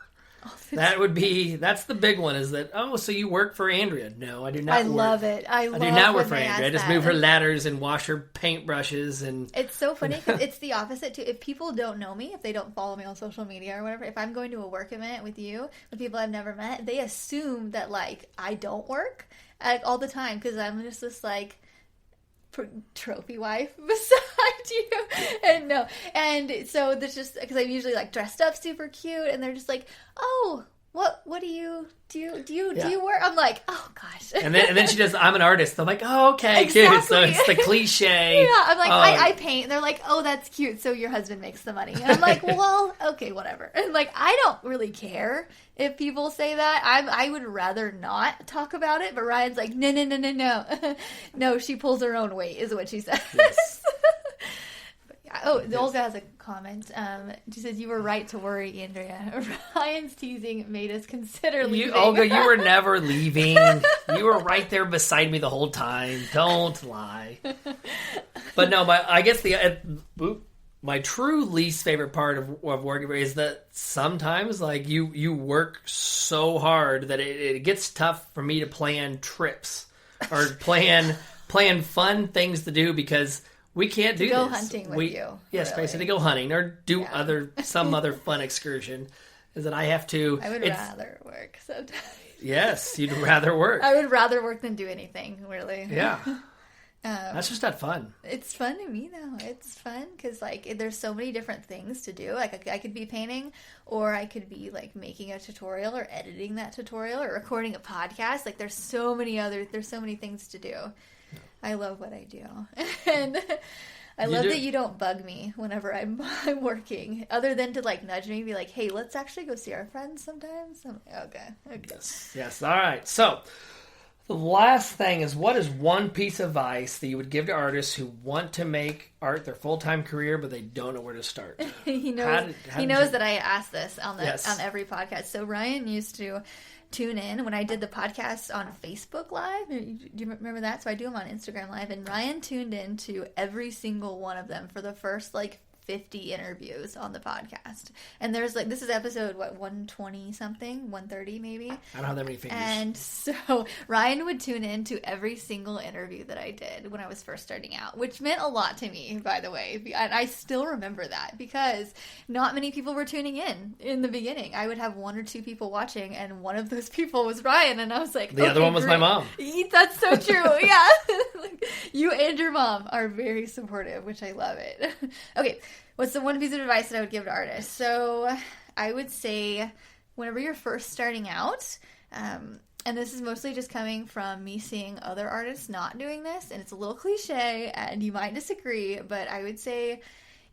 That's the big one is that, so you work for Andrea. No, I do not. I love it. I do not work when for they Andrea. I ask just that. move her ladders and wash her paintbrushes and It's so funny because it's the opposite too. If people don't know me, if they don't follow me on social media or whatever, if I'm going to a work event with you, with people I've never met, they assume that like I don't work all the time because I'm just this like trophy wife beside you. And so there's just because I'm usually like dressed up super cute, and they're just like, oh. What do you work? I'm like, oh gosh. and then she does. I'm an artist. I'm like, oh okay, Exactly. cute. So it's the cliche. Yeah, I'm like, I paint. And they're like, oh, that's cute. So your husband makes the money. And I'm like, well, okay, whatever. And like, I don't really care if people say that. I would rather not talk about it. But Ryan's like, no. No, she pulls her own weight, is what she says. Yes. Oh, the Olga has a comment. She says, you were right to worry, Andrea. Ryan's teasing made us consider leaving. Olga, you were never leaving. You were right there beside me the whole time. Don't lie. But no, I guess my true least favorite part of working is that sometimes like you work so hard that it gets tough for me to plan trips or plan fun things to do because we can't do go this. Hunting with you. Yes, really. basically to go hunting or do some other fun excursion. Is that I have to? I would rather work sometimes. Yes, you'd rather work. I would rather work than do anything, really. Yeah, that's just not fun. It's fun to me though. It's fun because like there's so many different things to do. Like I could be painting, or I could be like making a tutorial, or editing that tutorial, or recording a podcast. Like there's so many things to do. I love what I do, and I love that you don't bug me whenever I'm working, other than to like nudge me and be like, "Hey, let's actually go see our friends sometimes." I'm like, okay. Yes. All right. So the last thing is, what is one piece of advice that you would give to artists who want to make art their full-time career, but they don't know where to start? He knows that I ask this on every podcast. So Ryan used to tune in when I did the podcast on Facebook Live. Do you remember that? So I do them on Instagram Live, and Ryan tuned in to every single one of them for the first like 50 interviews on the podcast. And there's like, this is episode 120 something, 130 maybe. I don't have that many fingers. And so Ryan would tune in to every single interview that I did when I was first starting out, which meant a lot to me, by the way. And I still remember that because not many people were tuning in the beginning. I would have one or two people watching, and one of those people was Ryan, and I was like, the other one was great. my mom. That's so true. Yeah. Like, you and your mom are very supportive, which I love it. Okay. What's the one piece of advice that I would give to artists? So I would say whenever you're first starting out, and this is mostly just coming from me seeing other artists not doing this, and it's a little cliche, and you might disagree, but I would say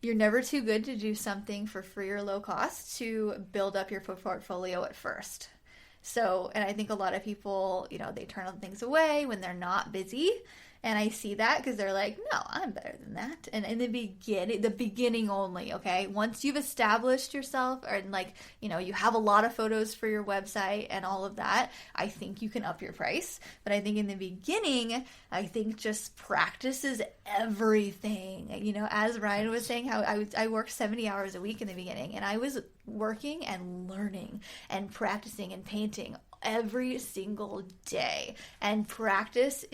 you're never too good to do something for free or low cost to build up your portfolio at first. So, and I think a lot of people, they turn things away when they're not busy. And I see that because they're like, no, I'm better than that. And in the beginning only, okay? Once you've established yourself and like, you know, you have a lot of photos for your website and all of that, I think you can up your price. But I think in the beginning, I think just practice is everything. You know, as Ryan was saying, how I worked 70 hours a week in the beginning, and I was working and learning and practicing and painting every single day. And practice,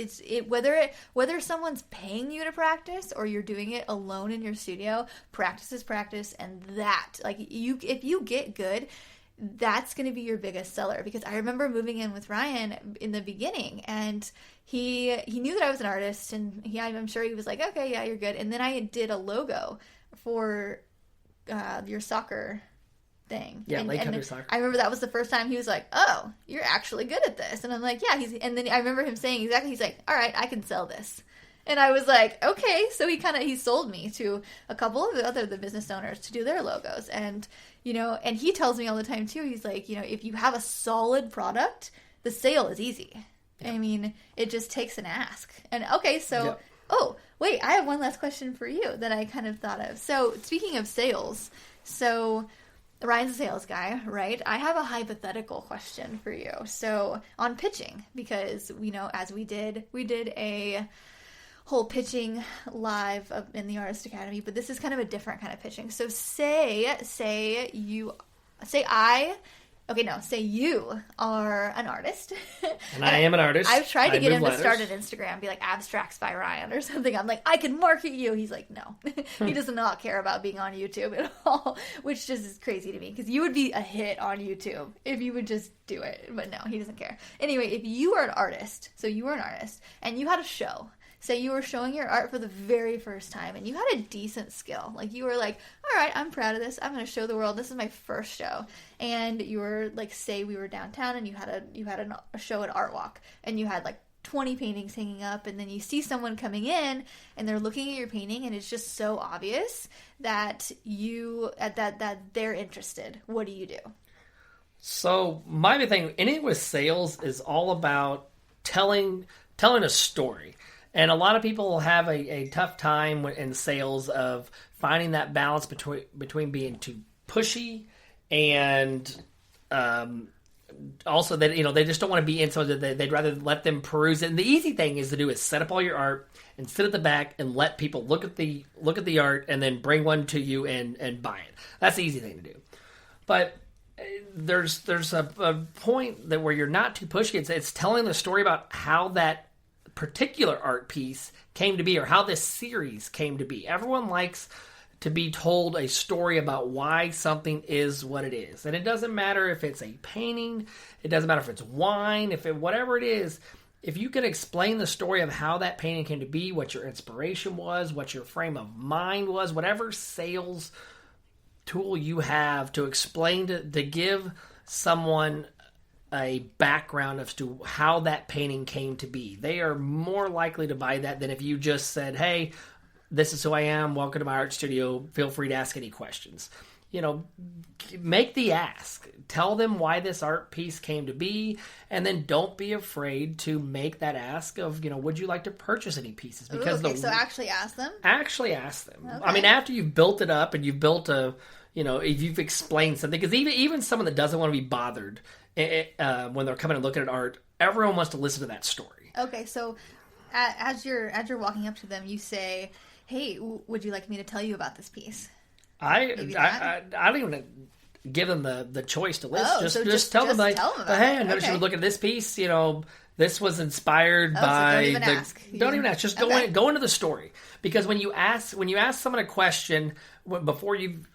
whether someone's paying you to practice or you're doing it alone in your studio, practice is practice. And that, like, if you get good, that's going to be your biggest seller. Because I remember moving in with Ryan in the beginning, and he knew that I was an artist, and I'm sure he was like, okay, yeah, you're good. And then I did a logo for your soccer thing. Yeah, Lake Country Soccer. I remember that was the first time he was like, oh, you're actually good at this. And I'm like, yeah. And then I remember him saying exactly, he's like, all right, I can sell this. And I was like, okay. So he sold me to a couple of the business owners to do their logos. And, you know, and he tells me all the time too, he's like, you know, if you have a solid product, the sale is easy. Yeah. I mean, it just takes an ask. And okay, so, yeah. Oh, wait, I have one last question for you that I kind of thought of. So speaking of sales, so Ryan's a sales guy, right? I have a hypothetical question for you. So on pitching, because, you know, as we did I whole pitching live in the Artist Academy, but this is kind of a different kind of pitching. So say you are an artist. And I am an artist. I've tried to get him to start an Instagram, be like Abstracts by Ryan or something. I'm like, I can market you. He's like, no. He does not care about being on YouTube at all, which just is crazy to me because you would be a hit on YouTube if you would just do it. But no, he doesn't care. Anyway, if you are an artist, so you were an artist and you had a show, say you were showing your art for the very first time and you had a decent skill. Like you were like, all right, I'm proud of this. I'm going to show the world. This is my first show. And you were like, say we were downtown and you had a show at Art Walk and you had like 20 paintings hanging up, and then you see someone coming in and they're looking at your painting and it's just so obvious that that they're interested. What do you do? So my big thing, anything with sales is all about telling a story. And a lot of people have a tough time in sales of finding that balance between being too pushy and also that, you know, they just don't want to be in, so they'd rather let them peruse it. And the easy thing is to do is set up all your art and sit at the back and let people look at the art and then bring one to you and buy it. That's the easy thing to do. But there's a point that where you're not too pushy. It's telling the story about how that particular art piece came to be or how this series came to be. Everyone likes to be told a story about why something is what it is. And it doesn't matter if it's a painting, it doesn't matter if it's wine, whatever it is. If you can explain the story of how that painting came to be, what your inspiration was, what your frame of mind was, whatever sales tool you have to explain to give someone a background as to how that painting came to be, they are more likely to buy that than if you just said, hey, this is who I am, welcome to my art studio, feel free to ask any questions. You know, make the ask. Tell them why this art piece came to be, and then don't be afraid to make that ask of, you know, would you like to purchase any pieces? Because so actually ask them? Actually ask them. Okay. I mean, after you've built it up and you've built you know, if you've explained something, because even someone that doesn't want to be bothered when they're coming and looking at art, everyone wants to listen to that story. Okay, so as you're walking up to them, you say, hey, would you like me to tell you about this piece? I don't even give them the choice to list. Just tell them, like, hey, I noticed you were looking at this piece. You know, this was inspired by. So don't even ask. Don't even ask. Just go into the story, because when you ask someone a question before you've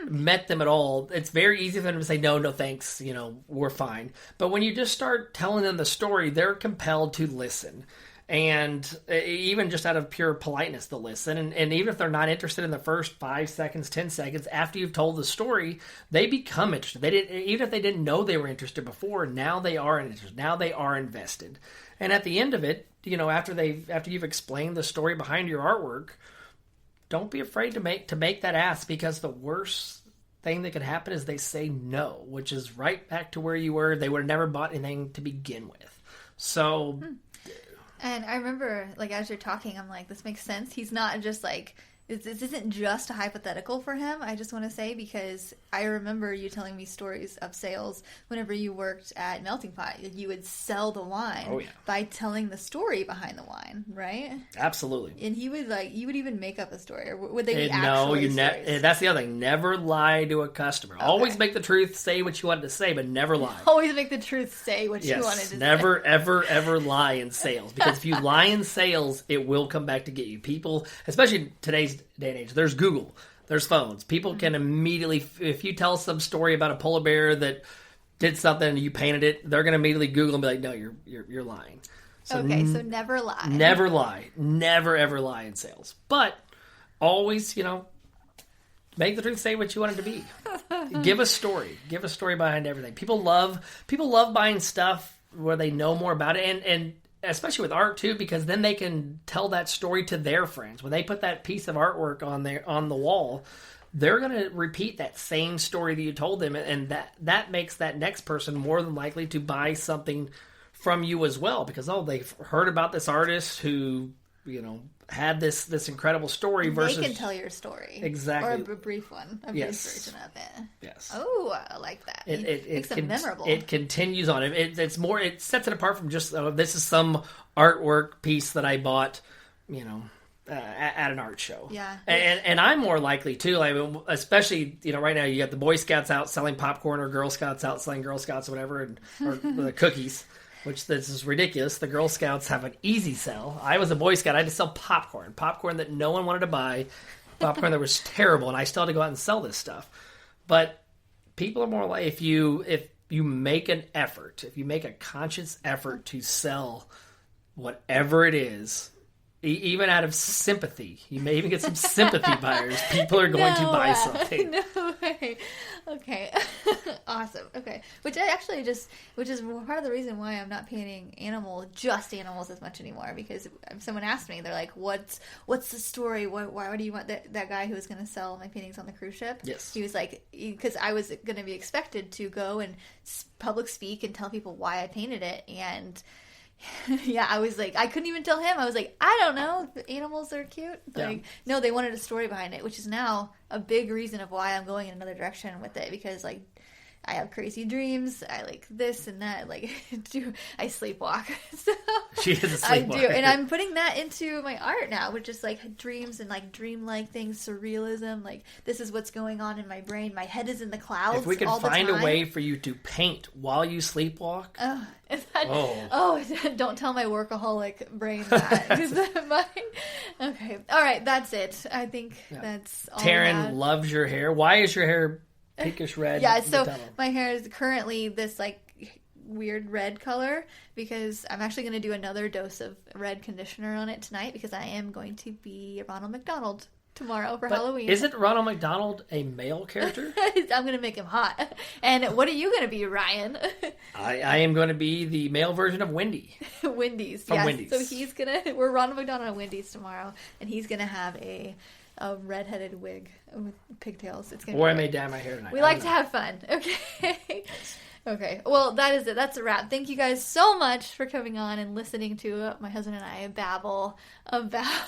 met them at all, it's very easy for them to say no thanks. You know, we're fine. But when you just start telling them the story, they're compelled to listen. And even just out of pure politeness, they'll listen. And even if they're not interested in the first 5 seconds, 10 seconds, after you've told the story, they become interested. Even if they didn't know they were interested before, now they are interested. Now they are invested. And at the end of it, you know, after you've explained the story behind your artwork, don't be afraid to make that ask, because the worst thing that could happen is they say no, which is right back to where you were. They would have never bought anything to begin with. So... And I remember, like, as you're talking, I'm like, this makes sense. He's not just like, this isn't just a hypothetical for him, I just want to say, because I remember you telling me stories of sales whenever you worked at Melting Pot. You would sell the wine by telling the story behind the wine, right? Absolutely. And he would, like, you would even make up a story, or would they be actually stories? That's the other thing. Never lie to a customer. Okay. Always make the truth, say what you wanted to say, but never lie. Always make the truth, say what you wanted to say. Never, ever lie in sales. Because if you lie in sales, it will come back to get you. People, especially in today's day and age, there's Google, there's phones. People can immediately, if you tell some story about a polar bear that did something and you painted it, they're going to immediately Google and be like, no, you're lying. So so never lie. Never lie. Never ever lie in sales. But always, make the truth, say what you want it to be. Give a story. Give a story behind everything. People love buying stuff where they know more about it, and especially with art too, because then they can tell that story to their friends. When they put that piece of artwork on the wall, they're going to repeat that same story that you told them, and that makes that next person more than likely to buy something from you as well, because they've heard about this artist who had this incredible story. Versus they can tell your story exactly, or a brief one, a brief version of it. Yes. Oh, I like that. It makes it memorable. It continues on. It's more. It sets it apart from just this is some artwork piece that I bought, at an art show. Yeah. And I'm more likely too. Especially right now you got the Boy Scouts out selling popcorn, or Girl Scouts out selling Girl Scouts or whatever, or the cookies. Which this is ridiculous. The Girl Scouts have an easy sell. I was a Boy Scout. I had to sell popcorn that no one wanted to buy, popcorn that was terrible, and I still had to go out and sell this stuff. But people are more like, if you make an effort, if you make a conscious effort to sell whatever it is, even out of sympathy, you may even get some sympathy buyers. People are going to buy something. No way. Okay. Awesome. Okay. Which is part of the reason why I'm not painting just animals as much anymore. Because if someone asked me, they're like, "What's the story? Why do you want that guy who was going to sell my paintings on the cruise ship?" Yes. He was like, because I was going to be expected to go and public speak and tell people why I painted it, and yeah, I was like, I couldn't even tell him. I was like, I don't know. Animals are cute. Like, no, they wanted a story behind it, which is now a big reason of why I'm going in another direction with it. Because, like, I have crazy dreams. I like this and that. Like, I sleepwalk. So she is a sleepwalker. I do, and I'm putting that into my art now, which is like dreams and like dreamlike things, surrealism. Like, this is what's going on in my brain. My head is in the clouds. If we could find a way for you to paint while you sleepwalk. Don't tell my workaholic brain that. Okay, all right, that's it. I think that's all. Taryn loves your hair. Why is your hair pinkish red? Yeah, so my hair is currently this like weird red color because I'm actually going to do another dose of red conditioner on it tonight because I am going to be Ronald McDonald tomorrow for Halloween. Isn't Ronald McDonald a male character? I'm going to make him hot. And what are you going to be, Ryan? I am going to be the male version of Wendy. Wendy's. From Wendy's. So we're Ronald McDonald at Wendy's tomorrow, and he's going to have a red-headed wig with pigtails. It's gonna. Or I may dye my hair tonight. We like to have fun. Okay. Okay. Well, that is it. That's a wrap. Thank you guys so much for coming on and listening to my husband and I babble about.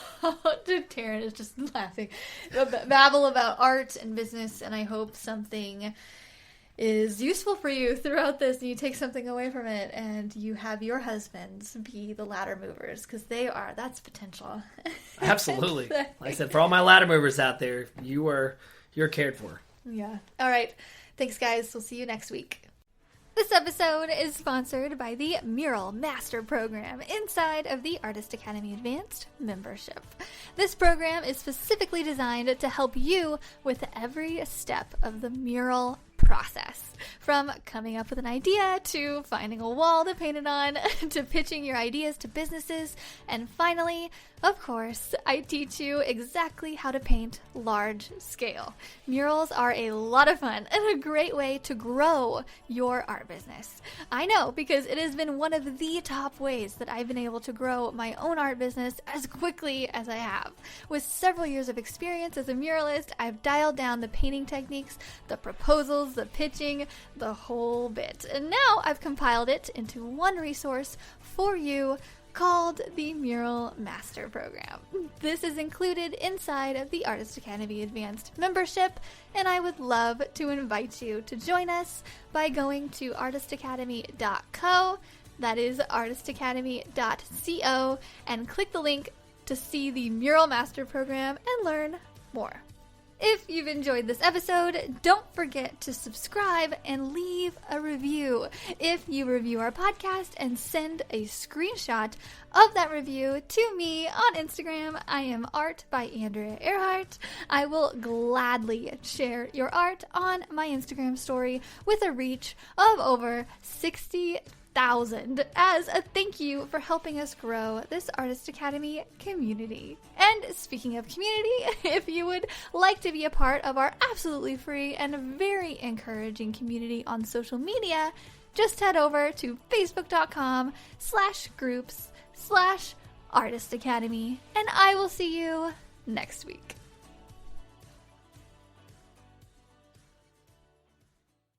Taryn is just laughing. Babble about art and business, and I hope something is useful for you throughout this, and you take something away from it, and you have your husbands be the ladder movers, because that's potential. Absolutely. Like I said, for all my ladder movers out there, you're cared for. Yeah. All right. Thanks, guys. We'll see you next week. This episode is sponsored by the Mural Master Program inside of the Artist Academy Advanced membership. This program is specifically designed to help you with every step of the mural process. From coming up with an idea, to finding a wall to paint it on, to pitching your ideas to businesses, and finally, of course, I teach you exactly how to paint large scale. Murals are a lot of fun and a great way to grow your art business. I know, because it has been one of the top ways that I've been able to grow my own art business as quickly as I have. With several years of experience as a muralist, I've dialed down the painting techniques, the proposals, the pitching, the whole bit. And now I've compiled it into one resource for you called the Mural Master Program. This is included inside of the Artist Academy Advanced membership, and I would love to invite you to join us by going to artistacademy.co. That is artistacademy.co, and click the link to see the Mural Master Program and learn more. If you've enjoyed this episode, don't forget to subscribe and leave a review. If you review our podcast and send a screenshot of that review to me on Instagram, I am Art by Andrea Earhart. I will gladly share your art on my Instagram story with a reach of over 60,000 as a thank you for helping us grow this Artist Academy community. And speaking of community, if you would like to be a part of our absolutely free and very encouraging community on social media, just head over to facebook.com/groups/Artist Academy, and I will see you next week.